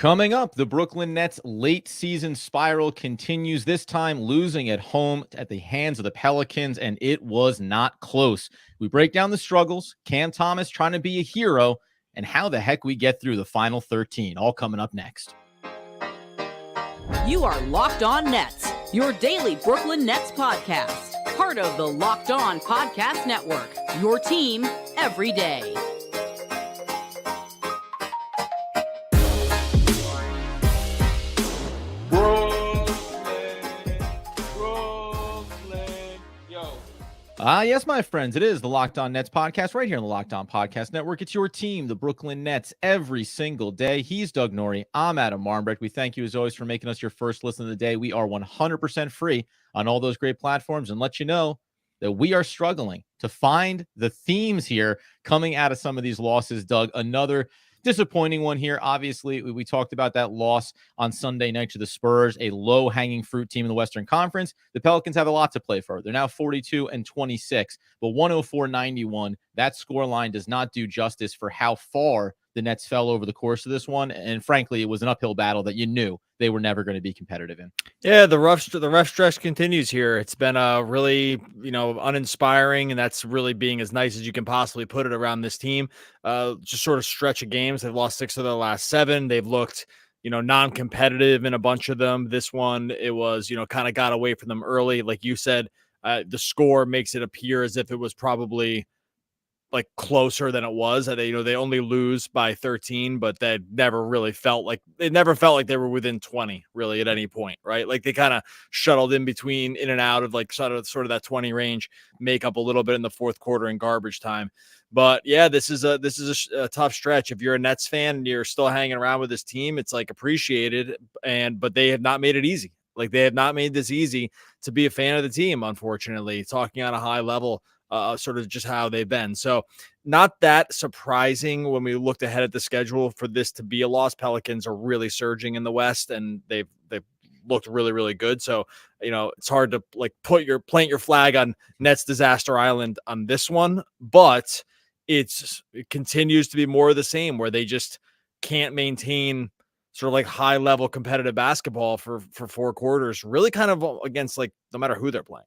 Coming up, the Brooklyn Nets late season spiral continues, this time losing at home at the hands of the Pelicans, and it was not close. We break down the struggles, Cam Thomas trying to be a hero, and how the heck we get through the final 13, all coming up next. You are Locked On Nets, your daily Brooklyn Nets podcast, part of the Locked On Podcast Network, your team every day. Yes, my friends, it is the Locked On Nets podcast right here on the Locked On Podcast Network. It's your team, the Brooklyn Nets, every single day. He's Doug Norrie. I'm Adam Marmbrecht. We thank you, as always, for making us your first listen of the day. We are 100% free on all those great platforms, and let you know that we are struggling to find the themes here coming out of some of these losses, Doug. Another disappointing one here. Obviously, we talked about that loss on Sunday night to the Spurs, a low-hanging fruit team in the Western Conference. The Pelicans have a lot to play for. They're now 42-26, but 104-91. That scoreline does not do justice for how far the Nets fell over the course of this one. And frankly, it was an uphill battle that you knew they were never going to be competitive in. Yeah, the rough stretch continues here. It's been a really, uninspiring, and that's really being as nice as you can possibly put it around this team. Just sort of stretch of games. They've lost 6 of their last 7. They've looked, non-competitive in a bunch of them. This one, it was, kind of got away from them early. Like you said, the score makes it appear as if it was probably like closer than it was. They only lose by 13, but that never really felt like they were within 20 really at any point, right? Like they kind of shuttled in and out of like sort of that 20 range, make up a little bit in the fourth quarter in garbage time. But yeah, this is a tough stretch. If you're a Nets fan and you're still hanging around with this team, it's like appreciated, but they have not made it easy. Like they have not made this easy to be a fan of the team, unfortunately, talking on a high level. Sort of just how they've been. So not that surprising when we looked ahead at the schedule for this to be a loss. Pelicans are really surging in the West, and they've looked really, really good. So, it's hard to like plant your flag on Nets Disaster Island on this one, but it continues to be more of the same, where they just can't maintain sort of like high level competitive basketball for 4 quarters, really kind of against like no matter who they're playing.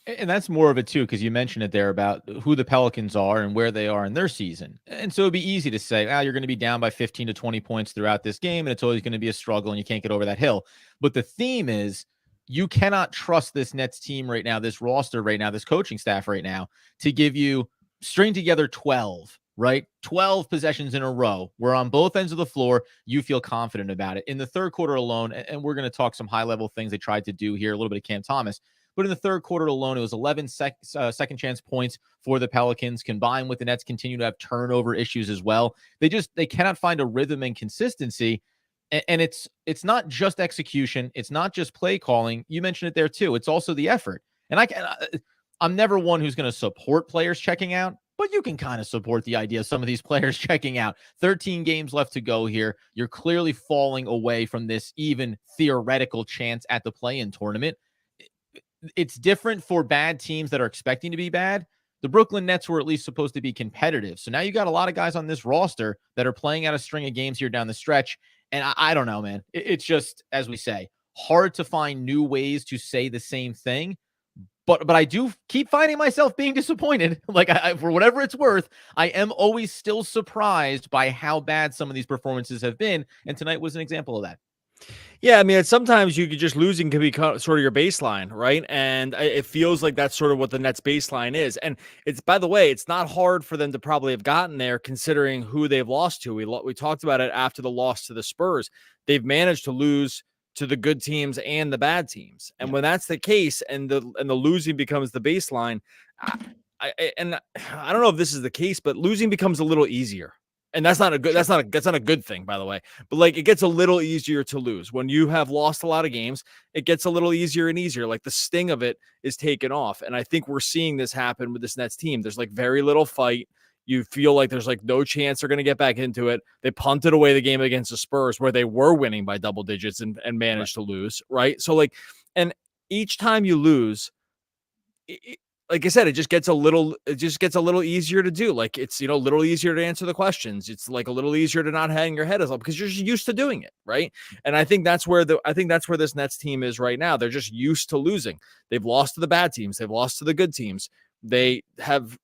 And that's more of it, too, because you mentioned it there about who the Pelicans are and where they are in their season. And so it'd be easy to say, you're going to be down by 15 to 20 points throughout this game, and it's always going to be a struggle, and you can't get over that hill. But the theme is you cannot trust this Nets team right now, this roster right now, this coaching staff right now, to give you string together 12, right? 12 possessions in a row where on both ends of the floor, you feel confident about it. In the third quarter alone, and we're going to talk some high-level things they tried to do here, a little bit of Cam Thomas, but in the third quarter alone, it was 11 second chance points for the Pelicans, combined with the Nets continue to have turnover issues as well. They cannot find a rhythm and consistency. And it's not just execution. It's not just play calling. You mentioned it there too. It's also the effort. And I'm never one who's going to support players checking out, but you can kind of support the idea of some of these players checking out. 13 games left to go here. You're clearly falling away from this even theoretical chance at the play-in tournament. It's different for bad teams that are expecting to be bad. The Brooklyn Nets were at least supposed to be competitive. So now you got a lot of guys on this roster that are playing out a string of games here down the stretch. And I don't know, man. It's just, as we say, hard to find new ways to say the same thing. But I do keep finding myself being disappointed. Like, for whatever it's worth, I am always still surprised by how bad some of these performances have been. And tonight was an example of that. Yeah, I mean, sometimes you could just losing can be sort of your baseline, right? And it feels like that's sort of what the Nets baseline is. And it's, by the way, it's not hard for them to probably have gotten there considering who they've lost to. We talked about it after the loss to the Spurs. They've managed to lose to the good teams and the bad teams. And when that's the case and the losing becomes the baseline, I don't know if this is the case, but losing becomes a little easier. And that's not a good thing, by the way. But like, it gets a little easier to lose when you have lost a lot of games. It gets a little easier and easier. Like the sting of it is taken off. And I think we're seeing this happen with this Nets team. There's like very little fight. You feel like there's like no chance they're going to get back into it. They punted away the game against the Spurs where they were winning by double digits and managed to lose. Right. So like, and each time you lose, like I said, it just gets a little easier to do. Like it's, a little easier to answer the questions. It's like a little easier to not hang your head as well because you're just used to doing it. Right. And I think that's where this Nets team is right now. They're just used to losing. They've lost to the bad teams. They've lost to the good teams. They have,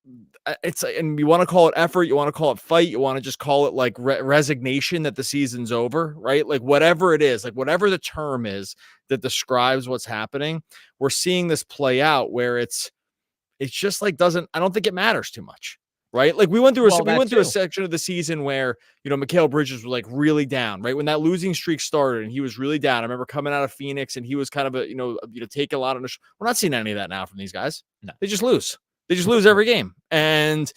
and you want to call it effort. You want to call it fight. You want to just call it like resignation that the season's over, right? Like whatever it is, like whatever the term is that describes what's happening, we're seeing this play out where it's just like I don't think it matters too much, right? Like we went through a section of the season where, Mikal Bridges was like really down, right? When that losing streak started and he was really down. I remember coming out of Phoenix and he was kind of take a lot of, we're not seeing any of that now from these guys. No. They just lose. They just lose every game. And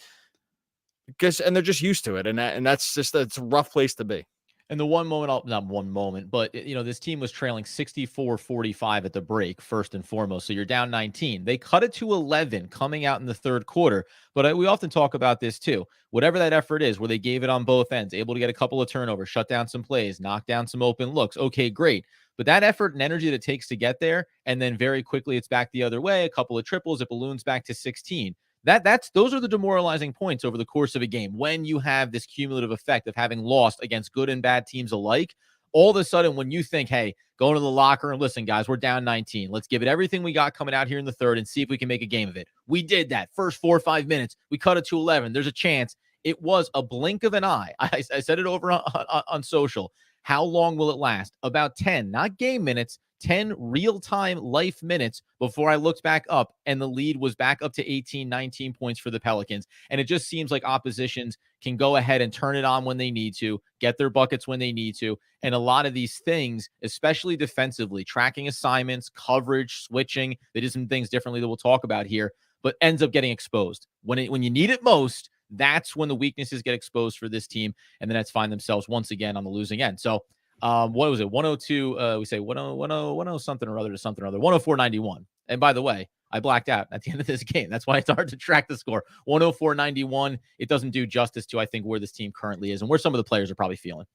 they're just used to it. And that's a rough place to be. And the one moment, not one moment, but this team was trailing 64-45 at the break, first and foremost. So you're down 19. They cut it to 11 coming out in the third quarter. But we often talk about this too. Whatever that effort is, where they gave it on both ends, able to get a couple of turnovers, shut down some plays, knock down some open looks. Okay, great. But that effort and energy that it takes to get there, and then very quickly it's back the other way, a couple of triples, it balloons back to 16. Those are the demoralizing points over the course of a game when you have this cumulative effect of having lost against good and bad teams alike. All of a sudden, when you think, hey, go into the locker room, listen, guys, we're down 19. Let's give it everything we got coming out here in the third and see if we can make a game of it. We did that. First 4 or 5 minutes, we cut it to 11. There's a chance. It was a blink of an eye. I said it over on social. How long will it last? About 10, not game minutes, 10 real-time life minutes before I looked back up and the lead was back up to 18, 19 points for the Pelicans. And it just seems like oppositions can go ahead and turn it on when they need to, get their buckets when they need to. And a lot of these things, especially defensively, tracking assignments, coverage, switching, they did some things differently that we'll talk about here, but ends up getting exposed. When you need it most, that's when the weaknesses get exposed for this team, and the Nets find themselves once again on the losing end. So what was it? 102, we say 10 something or other to something or other, 104.91. And by the way, I blacked out at the end of this game. That's why it's hard to track the score. 104.91. It doesn't do justice to, I think, where this team currently is and where some of the players are probably feeling.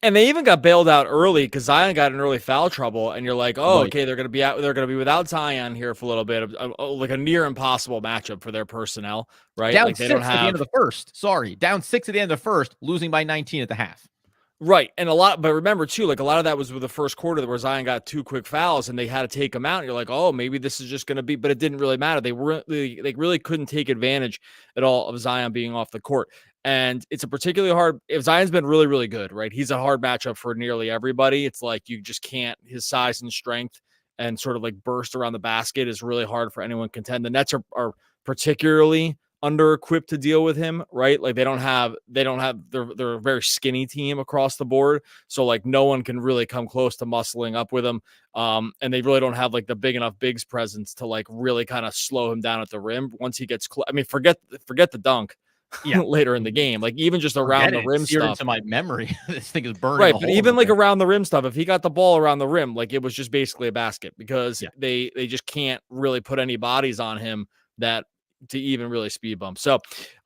And they even got bailed out early because Zion got in early foul trouble. And you're like, oh, Right. okay, they're going to be out. They're going to be without Zion here for a little bit, like a near impossible matchup for their personnel, right? Down like they 6 don't at the end of the first. Sorry, down 6 at the end of the first, losing by 19 at the half. Right. And but remember too, like a lot of that was with the first quarter where Zion got 2 quick fouls and they had to take him out. And you're like, oh, maybe this is just going to be, but it didn't really matter. They really couldn't take advantage at all of Zion being off the court. And it's a particularly hard, if Zion's been really, really good, right? He's a hard matchup for nearly everybody. It's like, you just can't, his size and strength and sort of like burst around the basket is really hard for anyone to contend. The Nets are particularly under-equipped to deal with him, right? Like they're a very skinny team across the board. So like no one can really come close to muscling up with him. And they really don't have like the big enough bigs presence to like really kind of slow him down at the rim. Once he gets, forget the dunk. Yeah. Later in the game, like even just around the rim stuff. Into my memory, this thing is burning. Right, but even like around the rim stuff, if he got the ball around the rim, like it was just basically a basket because they just can't really put any bodies on him that to even really speed bump. So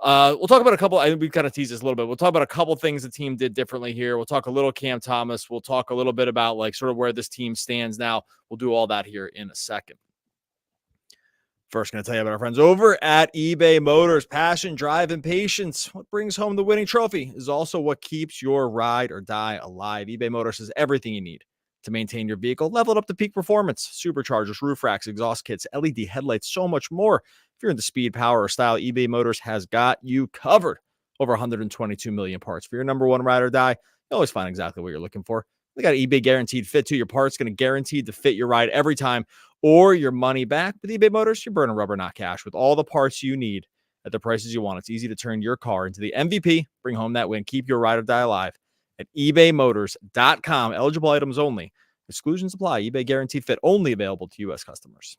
we'll talk about a couple. I think we kind of teased this a little bit. We'll talk about a couple things the team did differently here. We'll talk a little Cam Thomas. We'll talk a little bit about like sort of where this team stands now. We'll do all that here in a second. First, going to tell you about our friends over at eBay Motors. Passion, drive, and patience. What brings home the winning trophy is also what keeps your ride or die alive. eBay Motors has everything you need to maintain your vehicle, level it up to peak performance, superchargers, roof racks, exhaust kits, LED headlights, so much more. If you're into speed, power, or style, eBay Motors has got you covered. Over 122 million parts. For your number one ride or die, you always find exactly what you're looking for. They got eBay Guaranteed Fit, too. Your part's going to guaranteed to fit your ride every time or your money back. With eBay Motors, you're burning rubber, not cash. With all the parts you need at the prices you want, it's easy to turn your car into the MVP. Bring home that win. Keep your ride or die alive at ebaymotors.com. Eligible items only. Exclusions apply. eBay Guaranteed Fit only available to U.S. customers.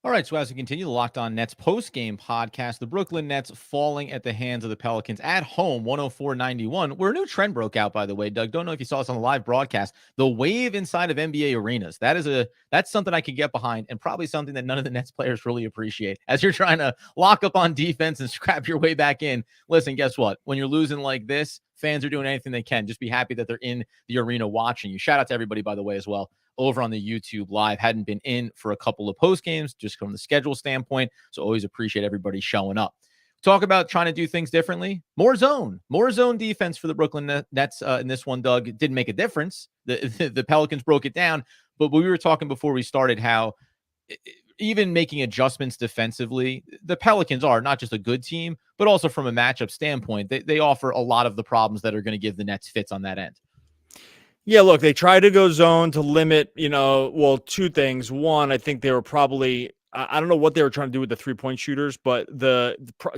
All right, so as we continue the Locked On Nets post-game podcast, the Brooklyn Nets falling at the hands of the Pelicans at home, 104-91, where a new trend broke out, by the way. Doug, don't know if you saw this on the live broadcast. The wave inside of NBA arenas. That's something I can get behind and probably something that none of the Nets players really appreciate. As you're trying to lock up on defense and scrap your way back in, listen, guess what? When you're losing like this, fans are doing anything they can. Just be happy that they're in the arena watching you. Shout out to everybody, by the way, as well, over on the YouTube live. Hadn't been in for a couple of post games just from the schedule standpoint. So always appreciate everybody showing up. Talk about trying to do things differently. More zone defense for the Brooklyn Nets in this one, Doug. It didn't make a difference. The Pelicans broke it down. But we were talking before we started how even making adjustments defensively, the Pelicans are not just a good team, but also from a matchup standpoint, they offer a lot of the problems that are going to give the Nets fits on that end. Yeah, look, they tried to go zone to limit, two things. One, I think they were probably, I don't know what they were trying to do with the 3-point shooters, but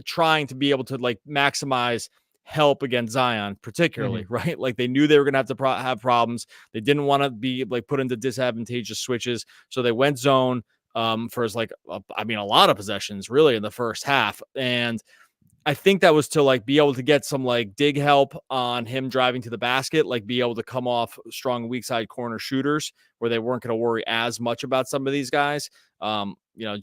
trying to be able to like maximize help against Zion, particularly, right? Like they knew they were going to have problems. They didn't want to be like put into disadvantageous switches. So they went zone for a lot of possessions really in the first half. And I think that was to like be able to get some like dig help on him driving to the basket, like be able to come off strong weak side corner shooters where they weren't going to worry as much about some of these guys.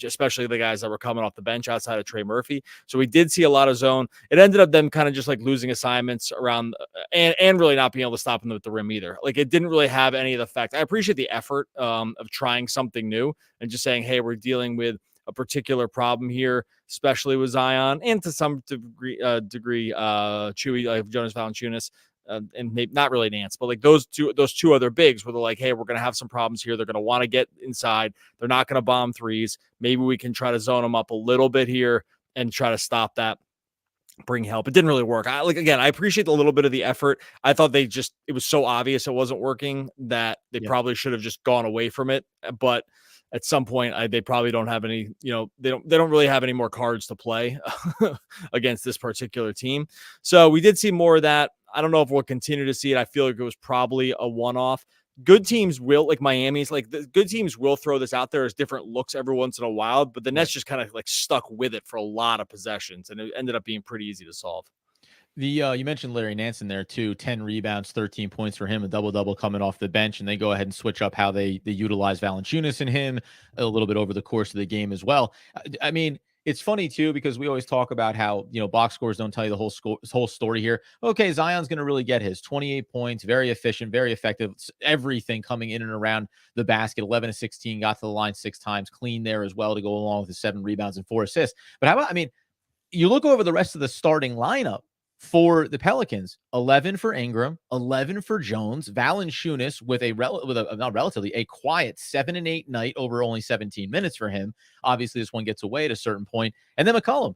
Especially the guys that were coming off the bench outside of Trey Murphy. So we did see a lot of zone. It ended up them kind of just like losing assignments around and really not being able to stop them at the rim either. Like it didn't really have any of the effect. I appreciate the effort of trying something new and just saying, hey, we're dealing with a particular problem here, especially with Zion and to some degree, Chewy, like Jonas Valanciunas, and maybe not really Nance, but like those two other bigs where they're like, hey, we're going to have some problems here. They're going to want to get inside. They're not going to bomb threes. Maybe we can try to zone them up a little bit here and try to stop that. Bring help. It didn't really work. I appreciate a little bit of the effort. I thought it was so obvious it wasn't working that they probably should have just gone away from it. But at some point, they probably don't have any, they don't really have any more cards to play against this particular team. So we did see more of that. I don't know if we'll continue to see it. I feel like it was probably a one-off. Good teams will, like Miami's, like the good teams will throw this out there as different looks every once in a while, but the Nets just kind of like stuck with it for a lot of possessions, and it ended up being pretty easy to solve. You mentioned Larry Nance in there too. 10 rebounds, 13 points for him, a double-double coming off the bench, and they go ahead and switch up how they utilize Valanciunas and him a little bit over the course of the game as well. I mean, it's funny too because we always talk about how box scores don't tell you the whole story here. Okay, Zion's going to really get his 28 points, very efficient, very effective, everything coming in and around the basket. 11 of 16, got to the line 6 times, clean there as well to go along with the 7 rebounds and 4 assists. But how about, you look over the rest of the starting lineup for the Pelicans: 11 for Ingram, 11 for Jones, Valanciunas with a quiet 7 and 8 night over only 17 minutes for him. Obviously, this one gets away at a certain point. And then McCollum,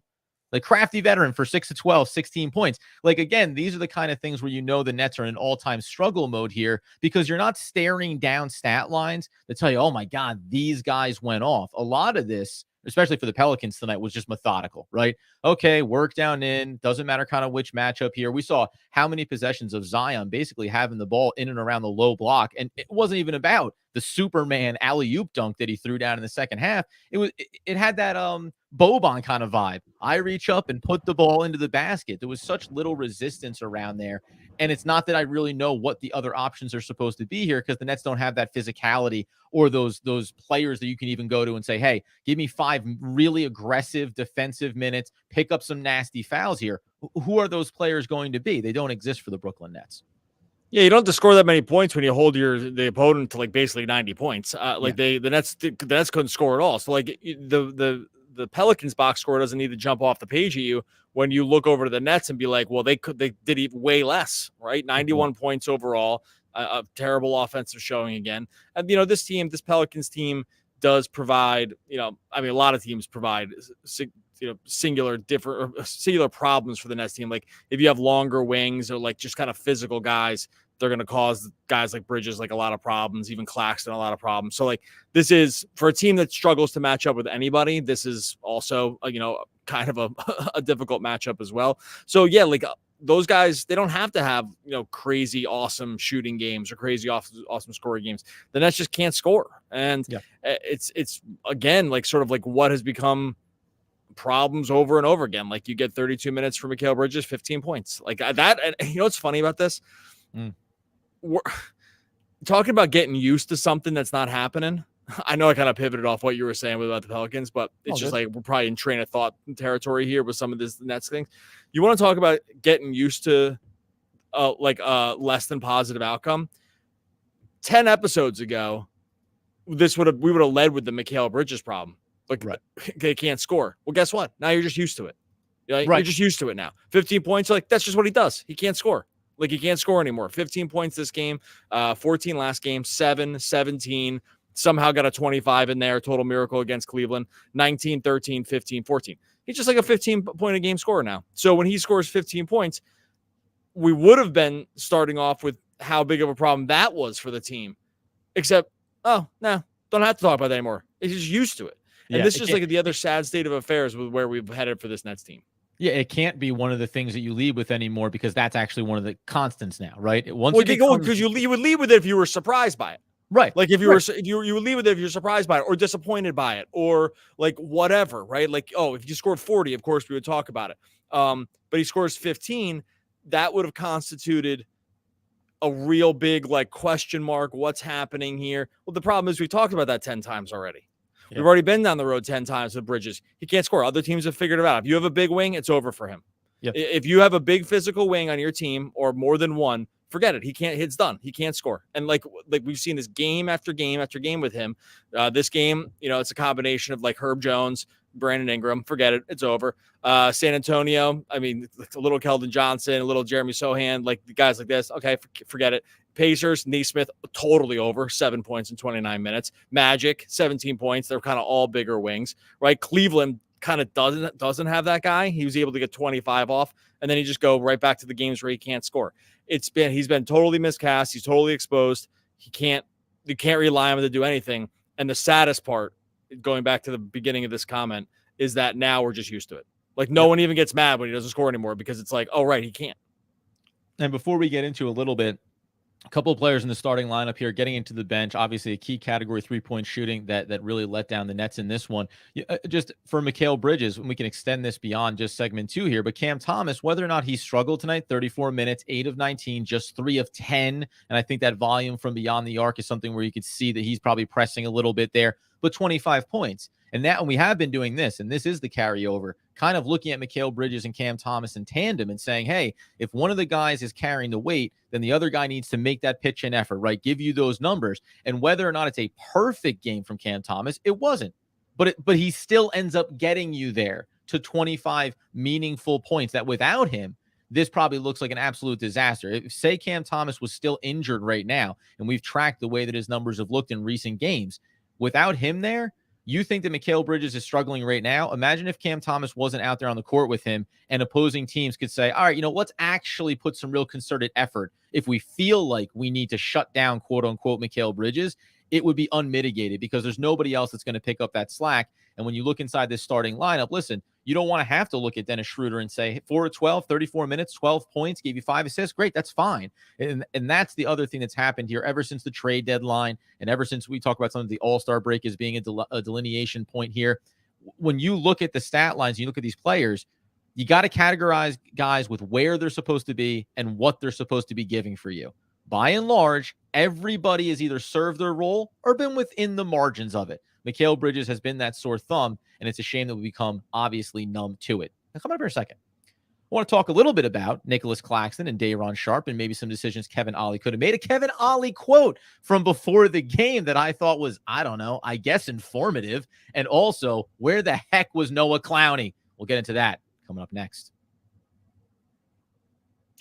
like crafty veteran for 6 to 12, 16 points. Like, again, these are the kind of things where the Nets are in all-time struggle mode here because you're not staring down stat lines that tell you, oh my God, these guys went off. A lot of this, especially for the Pelicans tonight, was just methodical, right? Okay, work down in, doesn't matter kind of which matchup here. We saw how many possessions of Zion basically having the ball in and around the low block, and it wasn't even about the Superman alley-oop dunk that he threw down in the second half. It had that Boban kind of vibe. I reach up and put the ball into the basket. There was such little resistance around there. And it's not that I really know what the other options are supposed to be here because the Nets don't have that physicality or those players that you can even go to and say, hey, give me 5 really aggressive defensive minutes, pick up some nasty fouls here. Who are those players going to be? They don't exist for the Brooklyn Nets. Yeah, you don't have to score that many points when you hold the opponent to like basically 90 points. The Nets couldn't score at all. So like the Pelicans box score doesn't need to jump off the page at you when you look over to the Nets and be like, well, they did even way less, right? 91 points overall, a terrible offensive showing again. And this Pelicans team does provide, a lot of teams provide singular problems for the Nets team. Like if you have longer wings or like just kind of physical guys, they're going to cause guys like Bridges like a lot of problems, even Claxton a lot of problems. So like this is for a team that struggles to match up with anybody. This is also kind of a difficult matchup as well. So yeah, like those guys, they don't have to have crazy awesome shooting games or crazy awesome scoring games. The Nets just can't score, and it's again like sort of like what has become problems over and over again. Like you get 32 minutes for Mikal Bridges, 15 points like that. And what's funny about this? We're talking about getting used to something that's not happening. I know I kind of pivoted off what you were saying about the Pelicans, but it's just like we're probably in train of thought territory here with some of this Nets things. You want to talk about getting used to less than positive outcome? 10 episodes ago, we would have led with the Mikal Bridges problem. Like, Right. they can't score. Well, guess what? Now you're just used to it. You're Right. just used to it now. 15 points, like, that's just what he does. He can't score. Like, he can't score anymore. 15 points this game, 14 last game, 7, 17. Somehow got a 25 in there. Total miracle against Cleveland. 19, 13, 15, 14. He's just like a 15-point-a-game scorer now. So when he scores 15 points, we would have been starting off with how big of a problem that was for the team. Except, oh, no, don't have to talk about that anymore. He's just used to it. And Yeah, this is like the other sad state of affairs with where we've headed for this Nets team. Yeah, it can't be one of the things that you lead with anymore because that's actually one of the constants now, right? Because you would lead with it if you were surprised by it. Right. Like if you were, you would leave with it if you're surprised by it or disappointed by it or like whatever, right? Like, oh, if you scored 40, of course we would talk about it. But he scores 15, that would have constituted a real big like question mark. What's happening here? Well, the problem is we talked about that 10 times already. Yep. We've already been down the road 10 times with Bridges. He can't score. Other teams have figured it out. If you have a big wing, it's over for him. Yep. If you have a big physical wing on your team or more than one, forget it. He can't. It's done. He can't score. And like we've seen this game after game after game with him. This game, it's a combination of like Herb Jones, Brandon Ingram. Forget it. It's over. San Antonio. I mean, a little Keldon Johnson, a little Jeremy Sohan, like the guys like this. Okay, forget it. Pacers, Nesmith, totally over. 7 points in 29 minutes. Magic, 17 points. They're kind of all bigger wings, right? Cleveland kind of doesn't have that guy. He was able to get 25 off, and then he just go right back to the games where he can't score. He's been totally miscast. He's totally exposed. You can't rely on him to do anything. And the saddest part, going back to the beginning of this comment, is that now we're just used to it. Like no one even gets mad when he doesn't score anymore because it's like, oh right, he can't. And before we get into a little bit, a couple of players in the starting lineup here getting into the bench. Obviously, a key category 3-point shooting that really let down the Nets in this one. Just for Mikal Bridges, we can extend this beyond just segment 2 here. But Cam Thomas, whether or not he struggled tonight, 34 minutes, 8 of 19, just 3 of 10. And I think that volume from beyond the arc is something where you could see that he's probably pressing a little bit there. But 25 points. And that, and we have been doing this, and this is the carryover, kind of looking at Mikal Bridges and Cam Thomas in tandem and saying, hey, if one of the guys is carrying the weight, then the other guy needs to make that pitch and effort, right? Give you those numbers. And whether or not it's a perfect game from Cam Thomas, it wasn't. But he still ends up getting you there to 25 meaningful points that without him, this probably looks like an absolute disaster. If, say, Cam Thomas was still injured right now, and we've tracked the way that his numbers have looked in recent games, without him there, you think that Mikal Bridges is struggling right now? Imagine if Cam Thomas wasn't out there on the court with him and opposing teams could say, all right, let's actually put some real concerted effort. If we feel like we need to shut down, quote unquote, Mikal Bridges, it would be unmitigated because there's nobody else that's going to pick up that slack. And when you look inside this starting lineup, listen, you don't want to have to look at Dennis Schroeder and say 4 of 12, 34 minutes, 12 points, gave you 5 assists. Great, that's fine. And that's the other thing that's happened here ever since the trade deadline and ever since we talk about some of the All-Star break as being a delineation point here. When you look at the stat lines, you look at these players, you got to categorize guys with where they're supposed to be and what they're supposed to be giving for you. By and large, everybody has either served their role or been within the margins of it. Mikal Bridges has been that sore thumb, and it's a shame that we become obviously numb to it. Now, come up here a second. I want to talk a little bit about Nicholas Claxton and Dayon Sharp and maybe some decisions Kevin Ollie could have made. A Kevin Ollie quote from before the game that I thought was, I guess informative. And also, where the heck was Noah Clowney? We'll get into that coming up next.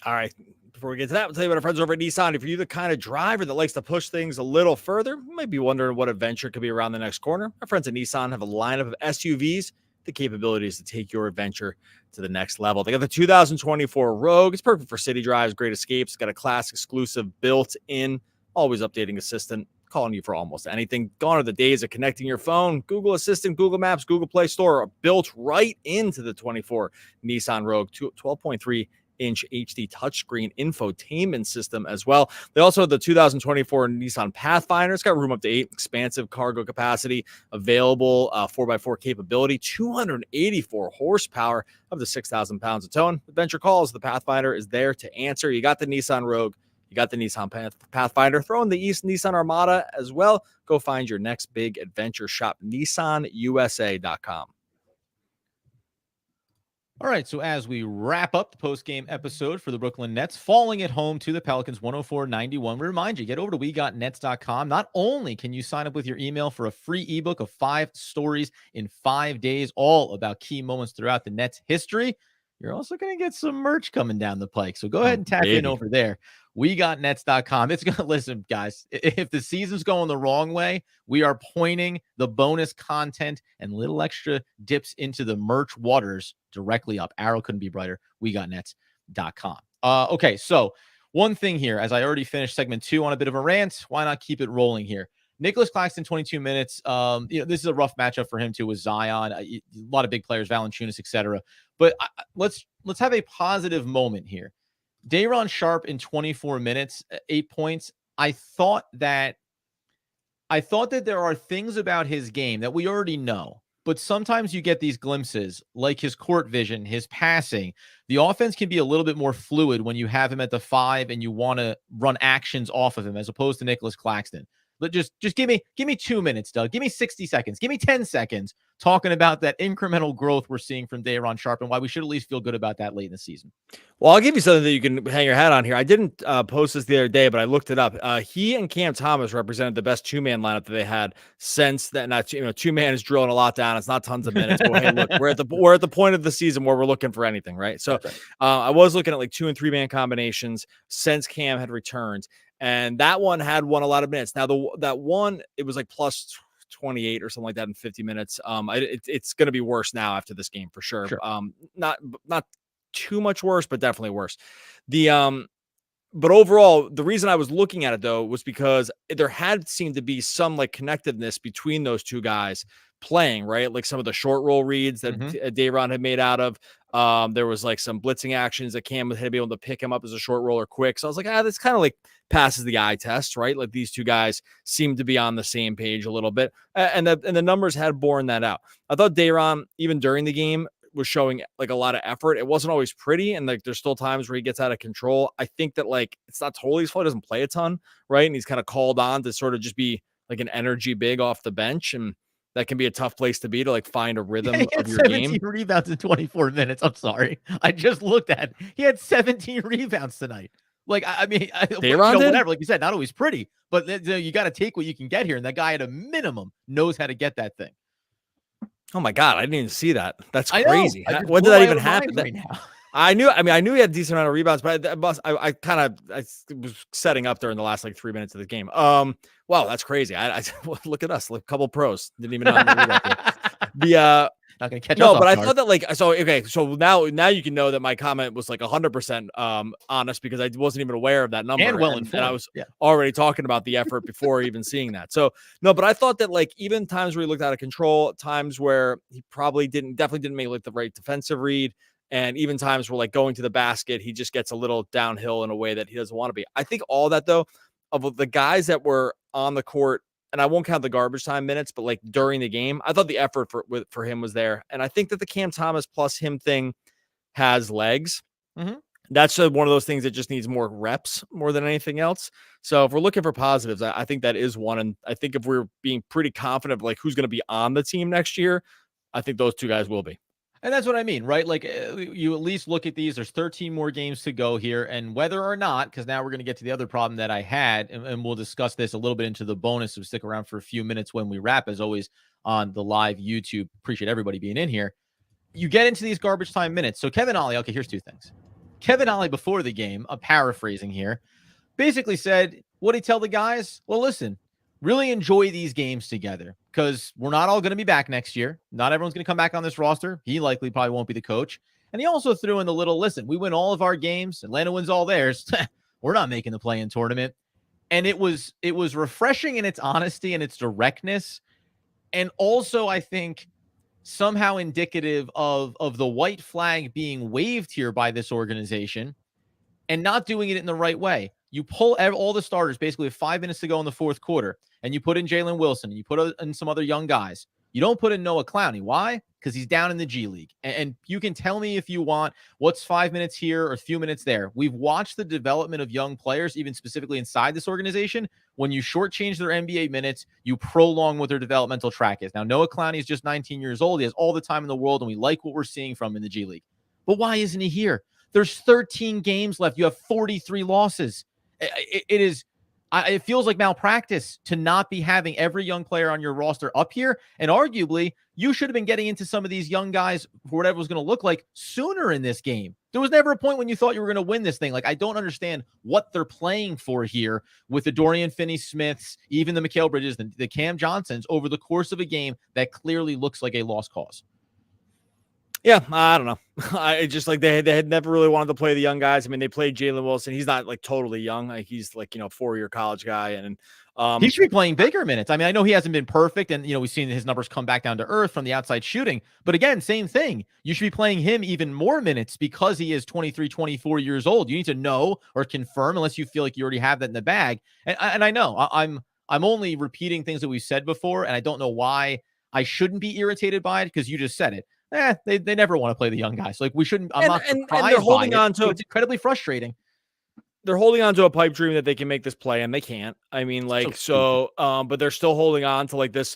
All right. Before we get to that, we'll tell you about our friends over at Nissan. If you're the kind of driver that likes to push things a little further, you might be wondering what adventure could be around the next corner. Our friends at Nissan have a lineup of SUVs, the capabilities to take your adventure to the next level. They got the 2024 Rogue. It's perfect for city drives, great escapes. It's got a class exclusive built-in, always updating assistant, calling you for almost anything. Gone are the days of connecting your phone. Google Assistant, Google Maps, Google Play Store are built right into the 24 Nissan Rogue 12.3-inch HD touchscreen infotainment system as well. They also have the 2024 Nissan Pathfinder. It's got room up to 8, expansive cargo capacity, available 4x4 capability, 284 horsepower, up to 6,000 pounds of towing. Adventure calls, the Pathfinder is there to answer. You got the Nissan Rogue, you got the Nissan Pathfinder. Throw in the East Nissan Armada as well. Go find your next big adventure. Shop NissanUSA.com. All right, so as we wrap up the post-game episode for the Brooklyn Nets, falling at home to the Pelicans 104-91, we remind you, get over to wegotnets.com. Not only can you sign up with your email for a free ebook of 5 stories in 5 days, all about key moments throughout the Nets history, you're also going to get some merch coming down the pike. So go ahead and tap in over there. WeGotNets.com. It's going to listen, guys. If the season's going the wrong way, we are pointing the bonus content and little extra dips into the merch waters directly up. Arrow couldn't be brighter. WeGotNets.com. Okay, so one thing here, as I already finished segment 2 on a bit of a rant, why not keep it rolling here? Nicholas Claxton, 22 minutes. This is a rough matchup for him too with Zion. A lot of big players, Valanciunas, etc. But let's have a positive moment here. Dayon Sharp in 24 minutes, 8 points. I thought that there are things about his game that we already know, but sometimes you get these glimpses, like his court vision, his passing. The offense can be a little bit more fluid when you have him at the 5 and you want to run actions off of him as opposed to Nicholas Claxton. But just give me 2 minutes, Doug. Give me 60 seconds. Give me 10 seconds talking about that incremental growth we're seeing from Dayon Sharp and why we should at least feel good about that late in the season. Well, I'll give you something that you can hang your hat on here. I didn't post this the other day, but I looked it up. He and Cam Thomas represented the best 2-man lineup that they had since that. Not 2-man is drilling a lot down. It's not tons of minutes. But hey, look, we're at the point of the season where we're looking for anything, right? So I was looking at like 2- and 3-man combinations since Cam had returned, and that one had won a lot of minutes. Now that one, it was like plus 28 or something like that in 50 minutes. It's going to be worse now after this game for sure. Not too much worse, but definitely worse. But overall, the reason I was looking at it though was because there had seemed to be some like connectiveness between those two guys playing, right? Like some of the short roll reads that Dayon had made out of. There was like some blitzing actions that Cam had to be able to pick him up as a short roller quick. So I was like, this kind of like passes the eye test, right? Like these two guys seem to be on the same page a little bit. And the numbers had borne that out. I thought Dayon, even during the game, was showing like a lot of effort. It wasn't always pretty, and like there's still times where he gets out of control. I think that like it's not totally his fault. He doesn't play a ton, right? And he's kind of called on to sort of just be like an energy big off the bench, and that can be a tough place to be to like find a rhythm of your 17 game. Rebounds in 24 minutes. I'm sorry, I just looked at it. He had 17 rebounds tonight. Like I mean, whatever. Like you said, not always pretty, but you got to take what you can get here. And that guy at a minimum knows how to get that thing. Oh my God, I didn't even see that. That's crazy. When did that even happen? Right now? I knew he had a decent amount of rebounds, but I was setting up during the last like 3 minutes of the game. Wow, that's crazy. I look at us, like a couple pros. Didn't even know how to do that. Not gonna catch no, but I thought that like so now you can know that my comment was like 100% honest because I wasn't even aware of that number, and I was already talking about the effort before even seeing that. So no, but I thought that like even times where he looked out of control, times where he definitely didn't make like the right defensive read, and even times where like going to the basket, he just gets a little downhill in a way that he doesn't want to be. I think all that though, of the guys that were on the court, and I won't count the garbage time minutes, but like during the game, I thought the effort for him was there. And I think that the Cam Thomas plus him thing has legs. That's one of those things that just needs more reps more than anything else. So if we're looking for positives, I think that is one. And I think if we're being pretty confident of like who's going to be on the team next year, I think those two guys will be. And that's what I mean, right? Like you at least look at these. There's 13 more games to go here. And whether or not, because now we're going to get to the other problem that I had, and we'll discuss this a little bit into the bonus. So stick around for a few minutes when we wrap, as always, on the live YouTube. Appreciate everybody being in here. You get into these garbage time minutes. So Kevin Ollie, okay, here's 2 things. Kevin Ollie before the game, I'm paraphrasing here, basically said, what'd he tell the guys? Well, listen, really enjoy these games together because we're not all going to be back next year. Not everyone's going to come back on this roster. He likely probably won't be the coach. And he also threw in the little, listen, we win all of our games. Atlanta wins all theirs. We're not making the play-in tournament. And it was refreshing in its honesty and its directness. And also, I think, somehow indicative of the white flag being waved here by this organization and not doing it in the right way. You pull all the starters basically with 5 minutes to go in the fourth quarter, and you put in Jalen Wilson, and you put in some other young guys. You don't put in Noah Clowney. Why? Because he's down in the G League. And you can tell me if you want what's 5 minutes here or a few minutes there. We've watched the development of young players, even specifically inside this organization. When you shortchange their NBA minutes, you prolong what their developmental track is. Now, Noah Clowney is just 19 years old. He has all the time in the world, and we like what we're seeing from him in the G League. But why isn't he here? There's 13 games left. You have 43 losses. It feels like malpractice to not be having every young player on your roster up here. And arguably, you should have been getting into some of these young guys for whatever it was going to look like sooner in this game. There was never a point when you thought you were going to win this thing. Like, I don't understand what they're playing for here with the Dorian Finney-Smiths, even the Mikal Bridges, the Cam Johnsons over the course of a game that clearly looks like a lost cause. Yeah, I don't know. I just like they had never really wanted to play the young guys. I mean, they played Jalen Wilson. He's not like totally young. Like he's like, 4-year college guy. And he should be playing bigger minutes. I mean, I know he hasn't been perfect, and we've seen his numbers come back down to earth from the outside shooting. But again, same thing. You should be playing him even more minutes because he is 23, 24 years old. You need to know or confirm, unless you feel like you already have that in the bag. And I know I'm only repeating things that we've said before, and I don't know why I shouldn't be irritated by it because you just said it. They never want to play the young guys. Like we shouldn't. I'm not surprised and they're holding on to. It's incredibly frustrating. They're holding on to a pipe dream that they can make this play, and they can't. I mean, like but they're still holding on to like this,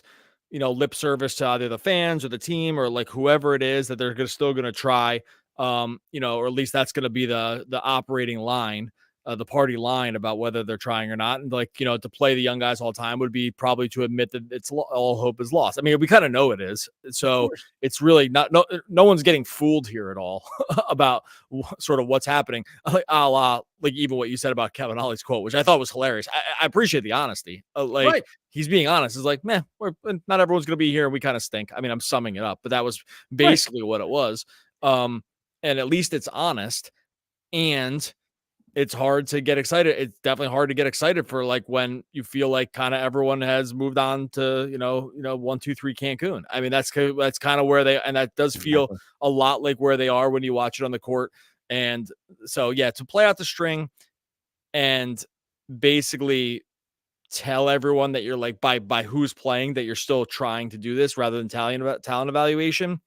lip service to either the fans or the team or like whoever it is that they're still going to try. Or at least that's going to be the operating line. The party line about whether they're trying or not. And like, to play the young guys all the time would be probably to admit that it's all hope is lost. I mean, we kind of know it is. So it's really not, no one's getting fooled here at all about sort of what's happening. Like even what you said about Kevin Ollie's quote, which I thought was hilarious. I appreciate the honesty. He's being honest. It's like, man, not everyone's going to be here. And we kind of stink. I mean, I'm summing it up, but that was basically what it was. And at least it's honest. And it's hard to get excited. It's definitely hard to get excited for like when you feel like kind of everyone has moved on to, 1, 2, 3 Cancun. I mean, that's kind of where and that does feel a lot like where they are when you watch it on the court. And so, yeah, to play out the string and basically tell everyone that you're like by who's playing that you're still trying to do this rather than talent evaluation.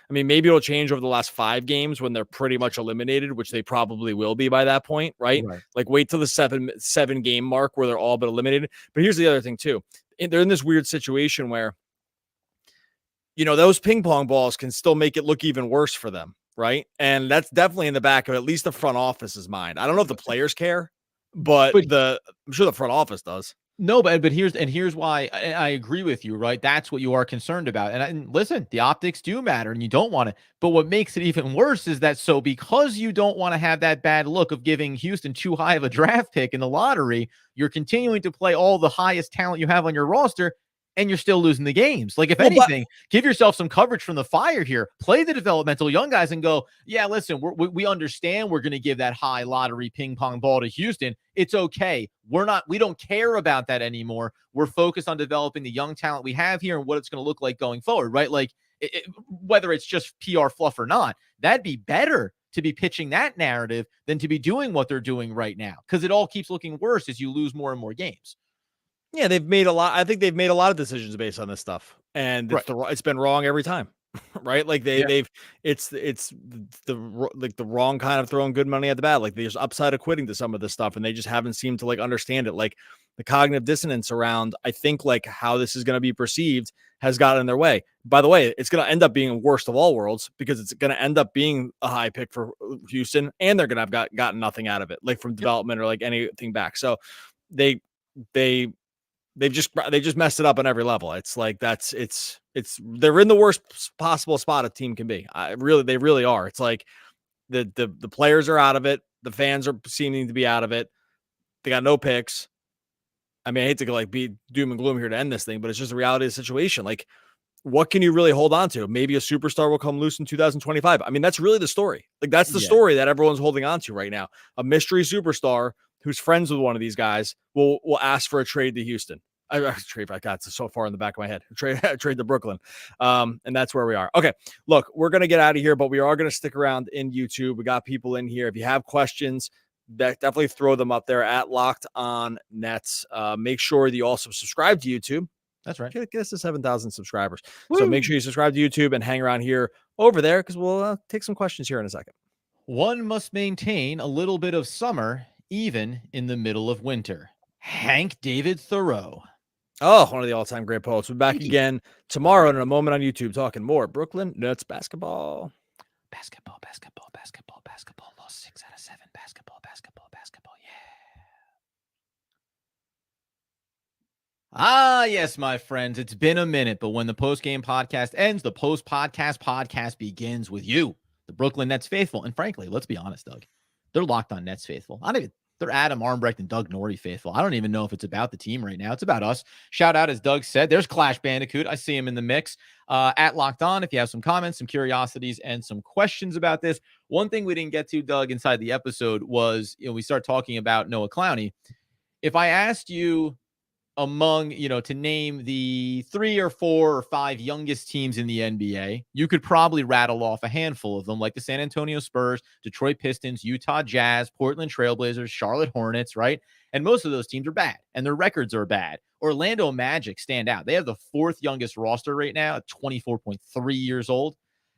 I mean, maybe it'll change over the last 5 games when they're pretty much eliminated, which they probably will be by that point, right? Like wait till the 7 game mark where they're all but eliminated. But here's the other thing too. They're in this weird situation where, those ping pong balls can still make it look even worse for them, right? And that's definitely in the back of at least the front office's mind. I don't know if the players care, but I'm sure the front office does. No, but here's why I agree with you, right? That's what you are concerned about. And listen, the optics do matter and you don't want it. But what makes it even worse is that because you don't want to have that bad look of giving Houston too high of a draft pick in the lottery, you're continuing to play all the highest talent you have on your roster and you're still losing the games. Like, if anything, give yourself some coverage from the fire here. Play the developmental young guys and go, yeah, listen, we understand we're going to give that high lottery ping pong ball to Houston. It's okay. We don't care about that anymore. We're focused on developing the young talent we have here and what it's going to look like going forward, right? Like, whether it's just PR fluff or not, that'd be better to be pitching that narrative than to be doing what they're doing right now, because it all keeps looking worse as you lose more and more games. Yeah, they've made a lot. I think they've made a lot of decisions based on this stuff, and it's been wrong every time, right? Like it's the wrong kind of throwing good money at the bat. Like there's upside of quitting to some of this stuff, and they just haven't seemed to like understand it. Like the cognitive dissonance around, I think, like how this is going to be perceived has gotten in their way. By the way, it's going to end up being a worst of all worlds because it's going to end up being a high pick for Houston, and they're going to have gotten nothing out of it, like from development or like anything back. So they just messed it up on every level. It's like they're in the worst possible spot a team can be. They really are. It's like the players are out of it. The fans are seeming to be out of it. They got no picks. I mean, I hate to like be doom and gloom here to end this thing, but it's just the reality of the situation. Like, what can you really hold on to? Maybe a superstar will come loose in 2025. I mean, that's really the story. Like, that's the story that everyone's holding on to right now. A mystery superstar who's friends with one of these guys will ask for a trade to Houston. I got so far in the back of my head. Trade to Brooklyn. And that's where we are. Okay, look, we're going to get out of here, but we are going to stick around in YouTube. We got people in here. If you have questions, definitely throw them up there at Locked On Nets. Make sure that you also subscribe to YouTube. That's right. Get us to 7,000 subscribers. Woo! So make sure you subscribe to YouTube and hang around here over there because we'll take some questions here in a second. One must maintain a little bit of summer even in the middle of winter. Hank David Thoreau. Oh, one of the all-time great poets. We're back again tomorrow in a moment on YouTube talking more Brooklyn Nets basketball. Basketball. Lost 6 out of 7. Basketball. Yeah. Ah, yes, my friends. It's been a minute, but when the post-game podcast ends, the post-podcast begins with you, the Brooklyn Nets faithful. And frankly, let's be honest, Doug, they're locked on Nets faithful. They're Adam Armbrecht and Doug Norrie faithful. I don't even know if it's about the team right now. It's about us. Shout out, as Doug said, there's Clash Bandicoot. I see him in the mix at Locked On. If you have some comments, some curiosities, and some questions about this. One thing we didn't get to, Doug, inside the episode was, we start talking about Noah Clowney. If I asked you among, to name the 3 or 4 or 5 youngest teams in the NBA, you could probably rattle off a handful of them, like the San Antonio Spurs, Detroit Pistons, Utah Jazz, Portland Trailblazers, Charlotte Hornets, right? And most of those teams are bad, and their records are bad. Orlando Magic stand out. They have the 4th youngest roster right now at 24.3 years old,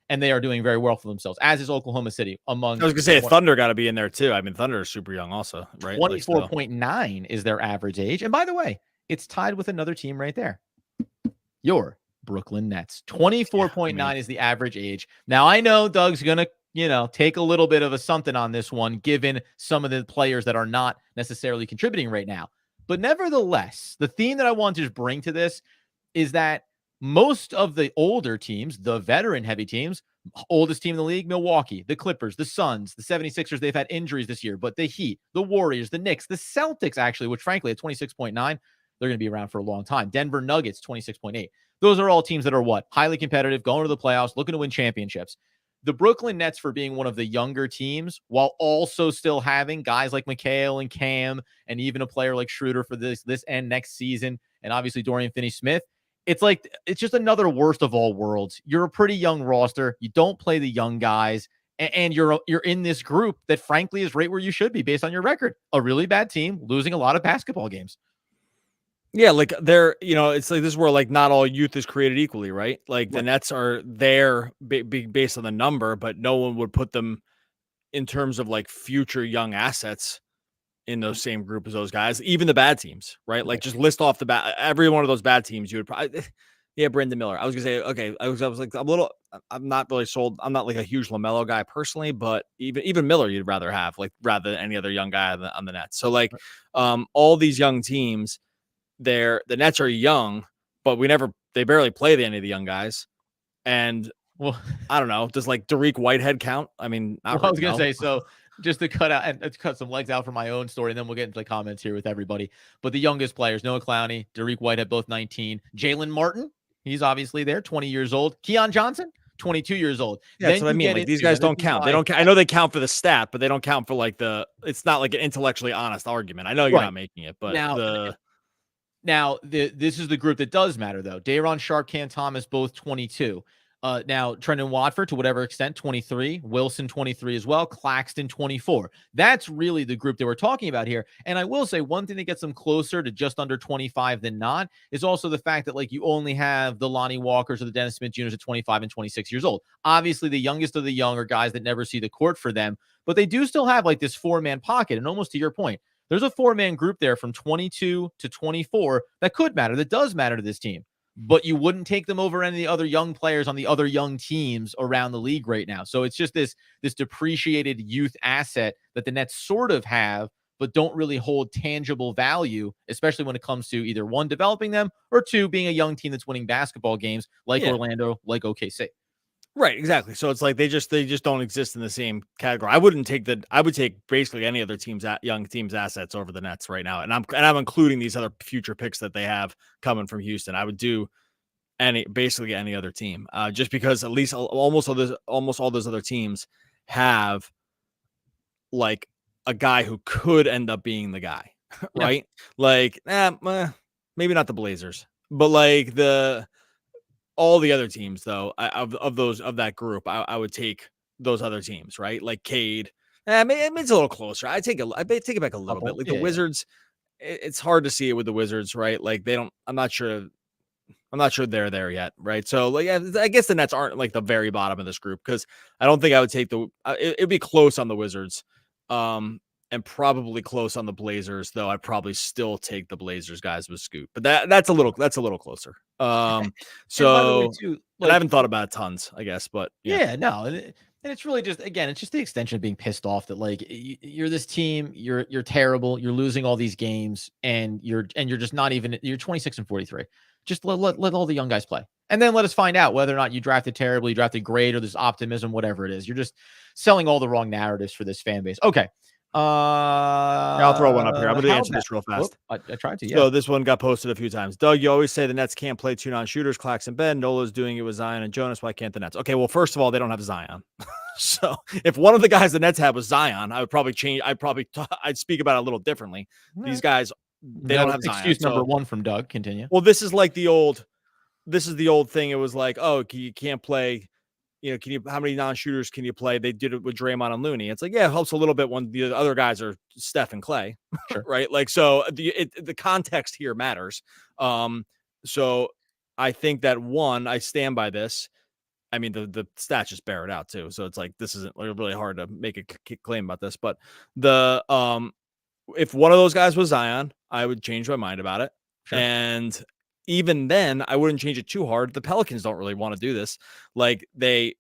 and they are doing very well for themselves, as is Oklahoma City. I was going to say, Thunder got to be in there too. I mean, Thunder is super young also, right? 24.9 is their average age. And by the way, it's tied with another team right there. Your Brooklyn Nets. 24.9 is the average age. Now, I know Doug's going to, take a little bit of a something on this one, given some of the players that are not necessarily contributing right now. But nevertheless, the theme that I want to just bring to this is that most of the older teams, the veteran-heavy teams, oldest team in the league, Milwaukee, the Clippers, the Suns, the 76ers, they've had injuries this year, but the Heat, the Warriors, the Knicks, the Celtics, actually, which frankly at 26.9, they're going to be around for a long time. Denver Nuggets, 26.8. Those are all teams that are what? Highly competitive, going to the playoffs, looking to win championships. The Brooklyn Nets, for being one of the younger teams, while also still having guys like Mikal and Cam, and even a player like Schroeder for this and next season, and obviously Dorian Finney-Smith, it's just another worst of all worlds. You're a pretty young roster. You don't play the young guys, and you're in this group that frankly is right where you should be based on your record. A really bad team losing a lot of basketball games. Yeah, like they're, it's like this is where like not all youth is created equally, right? Like the Nets are there based on the number, but no one would put them in terms of like future young assets in those same group as those guys, even the bad teams, right? Like just list off every one of those bad teams. You would probably, Brandon Miller. I was gonna say, okay, I was like, I'm not really sold. I'm not like a huge LaMelo guy personally, but even Miller, you'd rather have rather than any other young guy on the Nets. So like, all these young teams, the Nets are young, but they barely play any of the young guys. And well, I don't know. Does like Dariq Whitehead count? I mean, I was gonna say, so just to cut out and to cut some legs out for my own story, and then we'll get into the comments here with everybody. But the youngest players, Noah Clowney, Dariq Whitehead, both 19. Jalen Martin, he's obviously there, 20 years old. Keon Johnson, 22 years old. Yeah, that's what I mean. Like these guys don't count. They don't. I know they count for the stat, but they don't count for like it's not like an intellectually honest argument. I know you're not making it, but Now, this is the group that does matter, though. Dayon Sharp, Cam Thomas, both 22. Now, Trendon Watford, to whatever extent, 23. Wilson, 23 as well. Claxton, 24. That's really the group that we're talking about here. And I will say one thing that gets them closer to just under 25 than not is also the fact that, like, you only have the Lonnie Walkers or the Dennis Smith Jr.'s at 25 and 26 years old. Obviously, the youngest of the young are guys that never see the court for them, but they do still have, like, this 4-man pocket. And almost to your point, there's a 4-man group there from 22 to 24 that could matter, that does matter to this team. But you wouldn't take them over any of the other young players on the other young teams around the league right now. So it's just this depreciated youth asset that the Nets sort of have, but don't really hold tangible value, especially when it comes to either one, developing them, or two, being a young team that's winning basketball games like Orlando, like OKC. Right, exactly. So it's like they just don't exist in the same category. I would take basically any other young team's assets over the Nets right now, and I'm including these other future picks that they have coming from Houston. I would do basically any other team, just because at least almost all those other teams have like a guy who could end up being the guy, right? Yeah. Like maybe not the Blazers, but like all the other teams, though, of that group, I would take those other teams, right? Like Cade. I mean, it's a little closer. I take it back a little bit. Like the Wizards, it's hard to see it with the Wizards, right? Like they don't. I'm not sure they're there yet, right? So, like, I guess the Nets aren't like the very bottom of this group because I don't think I would take it'd be close on the Wizards, and probably close on the Blazers, though I'd probably still take the Blazers guys with Scoot. But that's a little closer. So and by the way, too, I haven't thought about it tons, I guess, but no. And it's really just, again, it's just the extension of being pissed off that like you're this team, you're terrible, you're losing all these games, and you're just not even, you're 26-43. Just let all the young guys play, and then let us find out whether or not you drafted terribly, you drafted great, or there's optimism, whatever it is. You're just selling all the wrong narratives for this fan base. Okay, I'll throw one up here. I'm going to answer this real fast. I tried to. Yeah. So this one got posted a few times. Doug, you always say the Nets can't play two non-shooters, Clax and Ben. Nola's doing it with Zion and Jonas. Why can't the Nets? Okay, well, first of all, they don't have Zion. So if one of the guys the Nets had was Zion, I would probably change. I'd speak about it a little differently. Right. These guys, they don't have Zion. Excuse number one from Doug. Continue. Well, this is the old thing. It was like, oh, you can't play. How many non-shooters can you play? They did it with Draymond and Looney. It's like, yeah, it helps a little bit when the other guys are Steph and Clay, sure. Right? Like, so the context here matters. So I think that I stand by this. I mean, the stats just bear it out too. So it's like, this isn't really hard to make a claim about this, but if one of those guys was Zion, I would change my mind about it. Sure. And even then, I wouldn't change it too hard. The Pelicans don't really want to do this. Like, they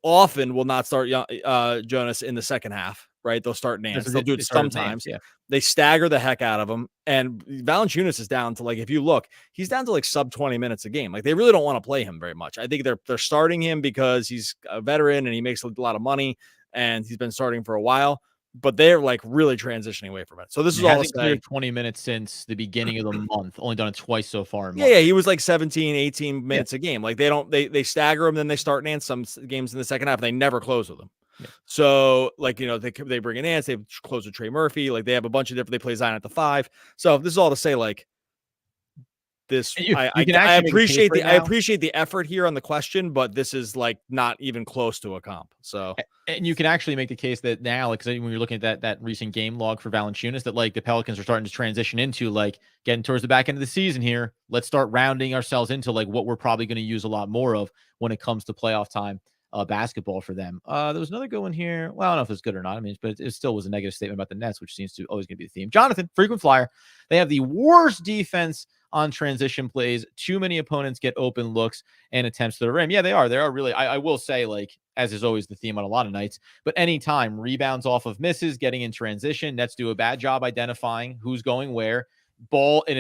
often will not start Jonas in the second half, right? They'll start Nance. They'll do it sometimes. Yeah. They stagger the heck out of him. And Valanciunas is down to, like, if you look, he's down to like sub 20 minutes a game. Like, they really don't want to play him very much. I think they're starting him because he's a veteran and he makes a lot of money and he's been starting for a while. But they're like really transitioning away from it. So this is all cleared 20 minutes since the beginning of the month. Only done it twice so far. Yeah, he was like 17, 18 minutes a game. Like, they stagger him, then they start Nance some games in the second half. They never close with him. Yeah. So, like, they bring in Nance, they close with Trey Murphy. Like, they have a bunch of different. They play Zion at the 5. So this is all to say, like, this. I appreciate I appreciate the effort here on the question, but this is like not even close to a comp. So, and you can actually make the case that now, like, when you're looking at that recent game log for Valanciunas, that like the Pelicans are starting to transition into like getting towards the back end of the season here. Let's start rounding ourselves into like what we're probably going to use a lot more of when it comes to playoff time basketball for them. There was another good one here. Well, I don't know if it's good or not. I mean, but it still was a negative statement about the Nets, which seems to always going to be the theme. Jonathan, frequent flyer. They have the worst defense on transition plays. Too many opponents get open looks and attempts to the rim. Yeah, they are. They are really, I will say, like, as is always the theme on a lot of nights, but anytime rebounds off of misses, getting in transition, Nets do a bad job identifying who's going where. Ball, and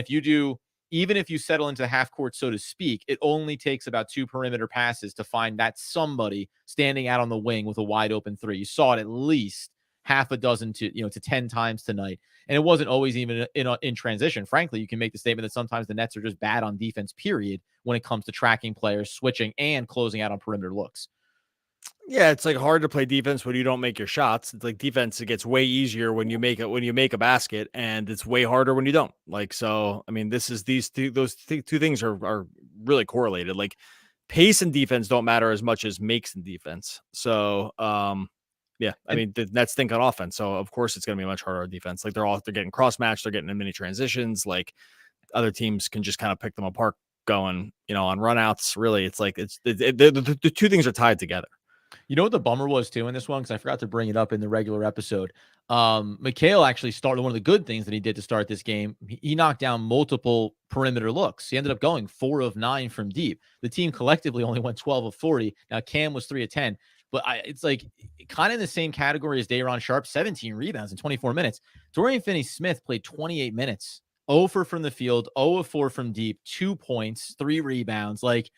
even if you settle into half court, so to speak, it only takes about 2 perimeter passes to find that somebody standing out on the wing with a wide open 3. You saw it at least half a dozen to 10 times tonight. And it wasn't always even in transition. Frankly, you can make the statement that sometimes the Nets are just bad on defense, period, when it comes to tracking players, switching, and closing out on perimeter looks. Yeah, it's like hard to play defense when you don't make your shots. It's like defense, it gets way easier when you make a basket, and it's way harder when you don't. Like, so I mean, those two things are really correlated. Like, pace and defense don't matter as much as makes and defense. So yeah, I mean, the Nets think on offense, so of course it's going to be much harder on defense. Like, they're getting cross matched, they're getting in mini transitions. Like, other teams can just kind of pick them apart going, on runouts. Really, it's like the two things are tied together. You know what the bummer was too in this one, because I forgot to bring it up in the regular episode. Mikal actually started one of the good things that he did to start this game. He knocked down multiple perimeter looks. He ended up going 4 of 9 from deep. The team collectively only went 12 of 40. Now Cam was 3 of 10, but it's like kind of in the same category as Dayon Sharp, 17 rebounds in 24 minutes. Dorian Finney-Smith played 28 minutes, 0 for from the field, 0 of 4 from deep, 2 points, 3 rebounds. Like,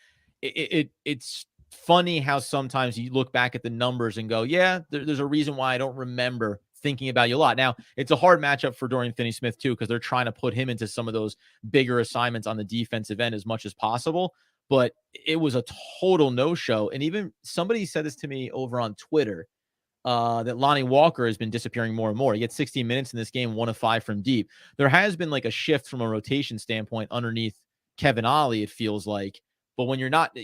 it's funny how sometimes you look back at the numbers and go, yeah, there's a reason why I don't remember thinking about you a lot. Now, it's a hard matchup for Dorian Finney-Smith too, because they're trying to put him into some of those bigger assignments on the defensive end as much as possible. But it was a total no-show. And even somebody said this to me over on Twitter, that Lonnie Walker has been disappearing more and more. He gets 16 minutes in this game, 1 of 5 from deep. There has been like a shift from a rotation standpoint underneath Kevin Ollie, it feels like. But when you're not,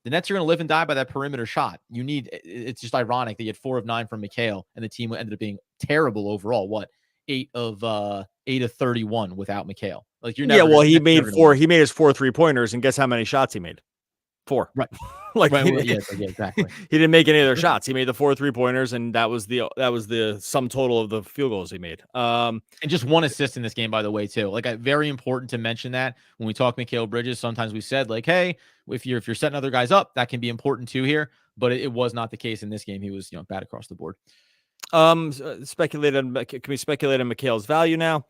the Nets are going to live and die by that perimeter shot. It's just ironic that you had 4 of 9 from Mikal, and the team ended up being terrible overall. 8 of 31 without Mikal. Like, you're never. Yeah, well, he made 4. He made his 4 3-pointers, and guess how many shots he made? 4. Right. Yeah, exactly. He didn't make any other shots. He made the 4 3-pointers, and that was the sum total of the field goals he made. And just 1 assist in this game, by the way, too. Like, very important to mention that when we talk Mikal Bridges. Sometimes we said, like, hey, if you're setting other guys up, that can be important too here. but it was not the case in this game. He was, bad across the board. Can we speculate on Mikal's value now?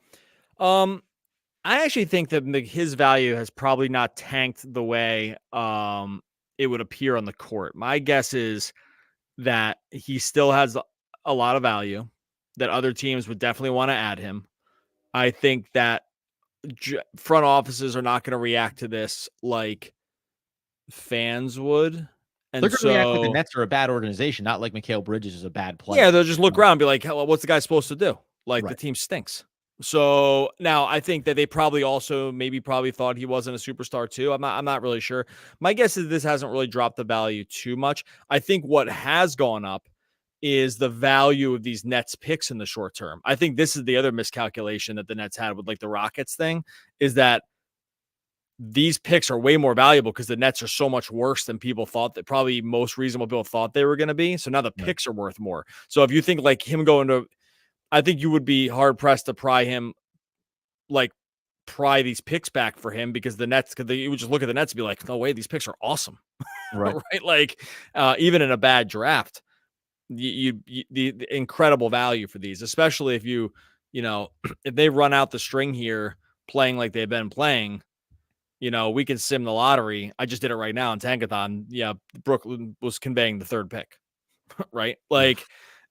I actually think that his value has probably not tanked the way it would appear on the court. My guess is that he still has a lot of value, that other teams would definitely want to add him. I think that front offices are not going to react to this like fans would. And they're going to react like the Nets are a bad organization, not like Mikal Bridges is a bad player. Yeah, they'll just look around and be like, well, what's the guy supposed to do? Like, right. The team stinks. So now I think that they probably also probably thought he wasn't a superstar too. I'm not really sure. My guess is this hasn't really dropped the value too much. I think what has gone up is the value of these Nets picks in the short term. I think this is the other miscalculation that the Nets had with like the Rockets thing, is that these picks are way more valuable because the Nets are so much worse than people thought, that probably most reasonable people thought they were going to be. So now the picks are worth more. So if you think like him going to, I think you would be hard pressed to pry these picks back for him, because the Nets, you would just look at the Nets and be like, no way, these picks are awesome. Right. Right. Like even in a bad draft, the incredible value for these, especially if if they run out the string here playing like they've been playing, we can sim the lottery. I just did it right now in Tankathon. Yeah. Brooklyn was conveying the third pick. Right. Like,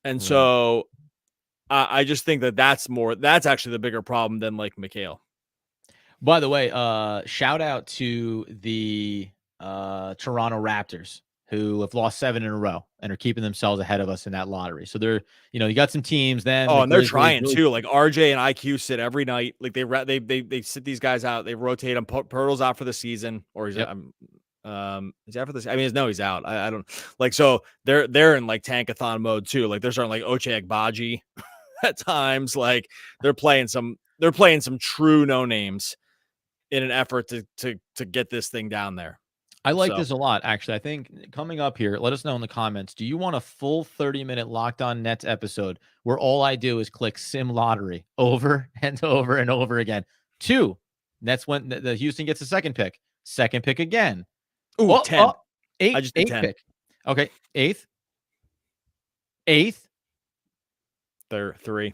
and so I just think that's actually the bigger problem than like Mikal. By the way, shout out to the Toronto Raptors, who have lost 7 in a row and are keeping themselves ahead of us in that lottery. So they're, you got some teams then. Oh, and they're trying too. Like RJ and IQ sit every night. Like they sit these guys out. They rotate them. Pirtle's out for the season, or he's out for this. I mean, no, he's out. I don't like. So they're in like tankathon mode too. Like they're starting like Ochai Agbaji at times. Like they're playing some true no names in an effort to get this thing down there. I like this a lot, actually. I think coming up here, let us know in the comments. Do you want a full 30-minute Locked On Nets episode where all I do is click sim lottery over and over and over again? 2, Nets went. The Houston gets the second pick again. Ooh, 10. 8. I just did 10. Pick. Okay, 8th. They're 3.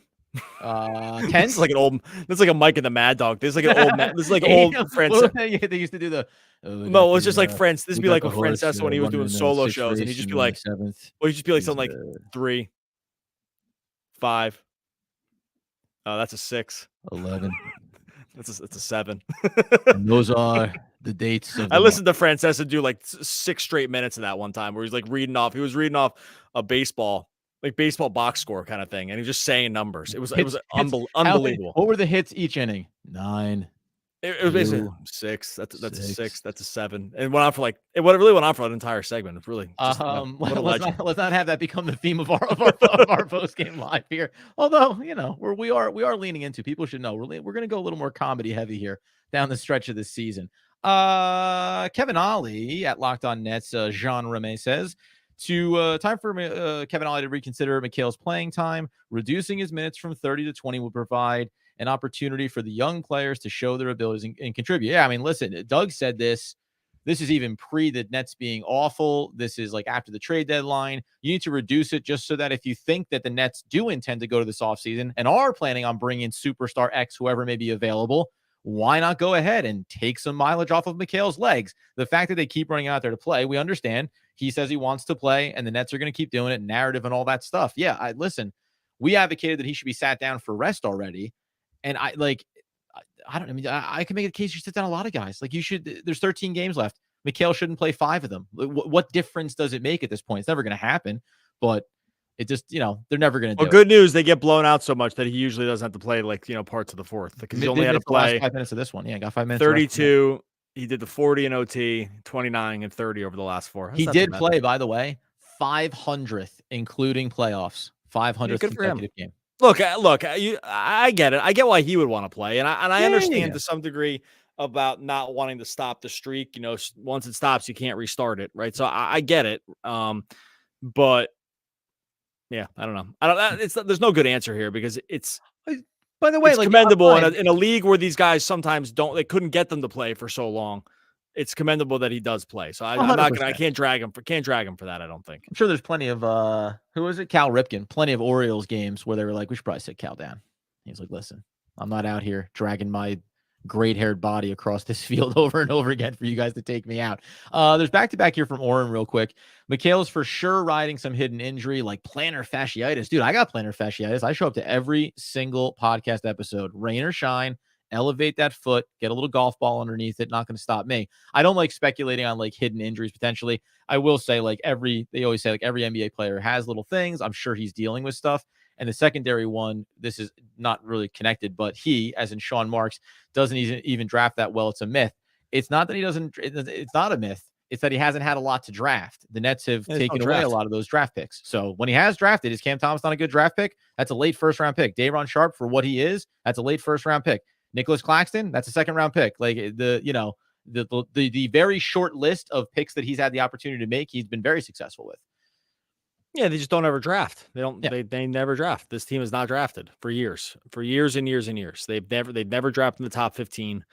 10. It's like a Mike and the Mad Dog. This is like an old. This is like old Francis. They used to do the. No, it's just like Friends. This would be like with Francesa when he was doing solo shows, and he'd just be like, something like 3, 5. Oh, that's a 6. 11. That's a 7. And those are the dates. I listened to Francesa do like 6 straight minutes of that one time, where he's like reading off. He was reading off a baseball box score kind of thing, and he was just saying numbers. It was unbelievable. What were the hits each inning? 9. It was basically 6. That's a 6. That's a 7. And went on for it really went on for an entire segment. It's really just, let's not have that become the theme of our post game live here. Although we are leaning into, people should know we're going to go a little more comedy heavy here down the stretch of this season. Kevin Ollie at Locked On Nets, Jean Reme says, time for Kevin Ollie to reconsider Mikal's playing time. Reducing his minutes from 30 to 20 will provide an opportunity for the young players to show their abilities and contribute. Yeah, I mean, listen, Doug said this. This is even pre the Nets being awful. This is like after the trade deadline. You need to reduce it just so that if you think that the Nets do intend to go to this offseason and are planning on bringing superstar X, whoever may be available, why not go ahead and take some mileage off of Mikal's legs? The fact that they keep running out there to play, we understand. He says he wants to play, and the Nets are going to keep doing it, narrative and all that stuff. Yeah, listen, we advocated that he should be sat down for rest already. And I can make a case you sit down a lot of guys. Like there's 13 games left. Mikal shouldn't play 5 of them. What difference does it make at this point? It's never going to happen, but it just, they're never going to do it. Well, good news. They get blown out so much that he usually doesn't have to play parts of the fourth, because he only had to play last 5 minutes of this one. Yeah, got 5 minutes. 32. He did the 40 in OT, 29 and 30 over the last 4. He did play, by the way, 500th, including playoffs. 500th consecutive game. Look, I get it. I get why he would want to play. And I understand to some degree about not wanting to stop the streak. Once it stops, you can't restart it. Right. So I get it. But yeah, I don't know. There's no good answer here, because it's, by the way, it's commendable in a league where these guys sometimes they couldn't get them to play for so long. it's commendable that he does play. So I'm not gonna, I 100%. can't drag him for that. I don't think. I'm sure there's plenty of who was it? Cal Ripken. Plenty of Orioles games where they were like, we should probably sit Cal down. He's like, listen, I'm not out here dragging my great-haired body across this field over and over again for you guys to take me out. There's back-to-back here from Oren real quick. Mikhail's for sure riding some hidden injury like plantar fasciitis. Dude, I got plantar fasciitis. I show up to every single podcast episode, rain or shine, elevate that foot, get a little golf ball underneath it. Not going to stop me. I don't like speculating on like hidden injuries potentially. I will say like they always say like every NBA player has little things. I'm sure he's dealing with stuff. And the secondary one, this is not really connected, but he, as in Sean Marks, doesn't even draft that well. It's a myth. It's not that he doesn't. It's not a myth. It's that he hasn't had a lot to draft. The Nets have taken away a lot of those draft picks. So when he has drafted, is Cam Thomas not a good draft pick? That's a late first-round pick. Dayon Sharp, for what he is, that's a late first-round pick. Nicholas Claxton, that's a second-round pick. Like the very short list of picks that he's had the opportunity to make, he's been very successful with. Yeah, they just don't ever draft. They don't. Yeah. They never draft. This team is not drafted for years and years and years. They've never drafted in the top 15.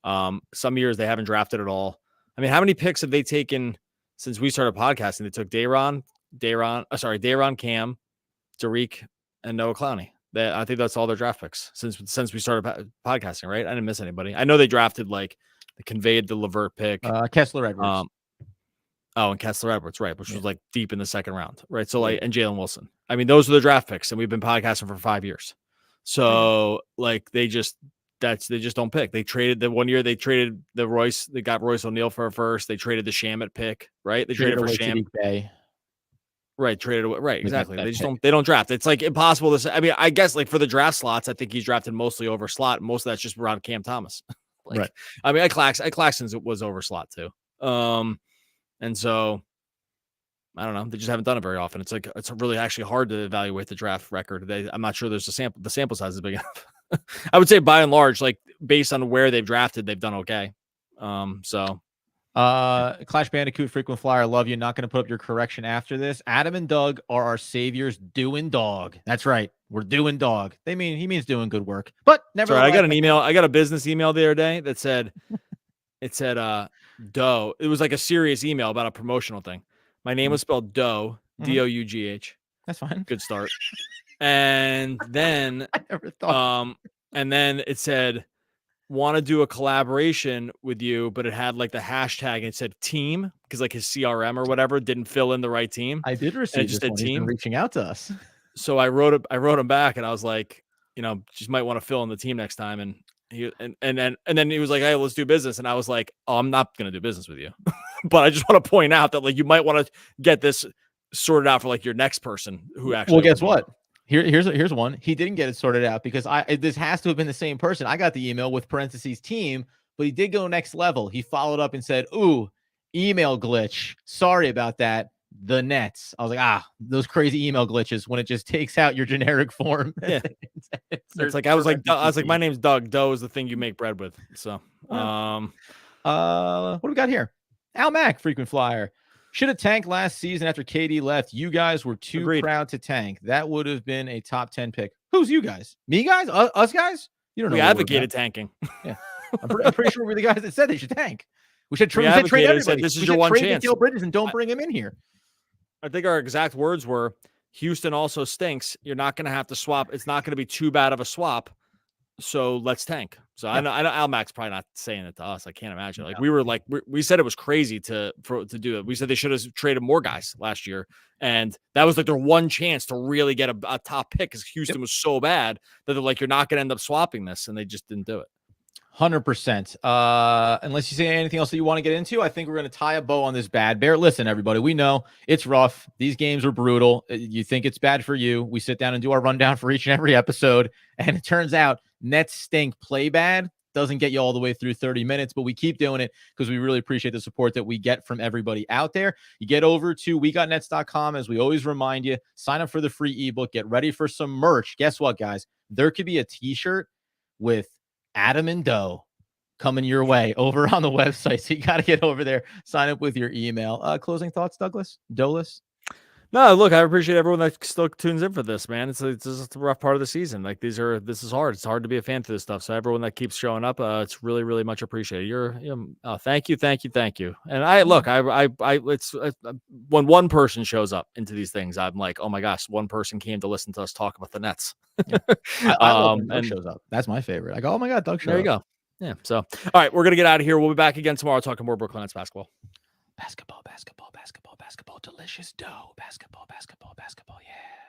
Some years they haven't drafted at all. I mean, how many picks have they taken since we started podcasting? They took Dayon, Cam, Derek, and Noah Clowney. I think that's all their draft picks since we started podcasting. Right? I didn't miss anybody. I know they drafted they conveyed the LeVert pick, Kessler Edwards. And Kessler Edwards, right, which was like deep in the second round, right? So and Jalen Wilson. I mean, those are the draft picks, and we've been podcasting for 5 years. So they just don't pick. They traded the 1 year. They traded the Royce. They got Royce O'Neal for a first. They traded the Shamet pick, right? They traded for Shamet. Right, traded away. Right, exactly. They don't draft. It's like impossible to say. I mean, I guess like for the draft slots, I think he's drafted mostly over slot. Most of that's just around Cam Thomas. Right. I mean, Claxton's was over slot too. And so I don't know. They just haven't done it very often. It's really actually hard to evaluate the draft record. I'm not sure there's a sample. The sample size is big enough. I would say by and large, like based on where they've drafted, they've done okay. Clash Bandicoot, frequent flyer, love you. Not going to put up your correction after this. Adam and Doug are our saviors doing dog. That's right. We're doing dog. He means doing good work, but never. I got an email. I got a business email the other day that said, Doe. It was like a serious email about a promotional thing. My name was spelled Dough, Dough. That's fine. Good start. And then I never thought. And then it said, want to do a collaboration with you, but it had like the hashtag and it said team because like his CRM or whatever didn't fill in the right team. I did receive this one. He's been reaching out to us. So I wrote him back and I was like, just might want to fill in the team next time. And then he was like, hey, let's do business. And I was like, oh, I'm not going to do business with you. But I just want to point out that like you might want to get this sorted out for like your next person who actually. Well, guess what? Here's one. He didn't get it sorted out because this has to have been the same person. I got the email with parentheses team, but he did go next level. He followed up and said, ooh, email glitch. Sorry about that. The Nets. I was like, those crazy email glitches when it just takes out your generic form. Yeah. It's like I was like, my name's Doug. Dough is the thing you make bread with. So what do we got here? Al Mack, frequent flyer. Should have tanked last season after KD left. You guys were too proud to tank. That would have been a top 10 pick. Who's you guys? Me guys? Us guys? You don't know. We advocated tanking. Yeah. I'm pretty sure we're the guys that said they should tank. We should trade everybody. Said, this is your one chance. Mikal Bridges and don't bring him in here. I think our exact words were, Houston also stinks. You're not going to have to swap. It's not going to be too bad of a swap. So let's tank. So yeah. I know Al Mack's probably not saying it to us. I can't imagine. Like we were like, we said it was crazy to do it. We said they should have traded more guys last year. And that was like their one chance to really get a top pick because Houston was so bad that they're like, you're not going to end up swapping this. And they just didn't do it. 100%. Unless you say anything else that you want to get into, I think we're going to tie a bow on this bad bear. Listen, everybody, we know it's rough. These games are brutal. You think it's bad for you. We sit down and do our rundown for each and every episode. And it turns out Nets stink, play bad. Doesn't get you all the way through 30 minutes, but we keep doing it because we really appreciate the support that we get from everybody out there. You get over to wegotnets.com, as we always remind you, sign up for the free ebook, get ready for some merch. Guess what, guys? There could be a t-shirt with Adam and Doe coming your way over on the website. So you got to get over there, sign up with your email. Closing thoughts, Douglas? Douglas? No, look, I appreciate everyone that still tunes in for this, man. It's just a rough part of the season. Like this is hard. It's hard to be a fan for this stuff. So everyone that keeps showing up, it's really, really much appreciated. Thank you. And it's when one person shows up into these things, I'm like, oh my gosh, one person came to listen to us talk about the Nets. Yeah. I love when Doug shows up. That's my favorite. I go, oh my God, Doug showed up. There you go. Yeah. So, all right, we're gonna get out of here. We'll be back again tomorrow talking more Brooklyn Nets basketball. Basketball, delicious dough. Basketball, yeah.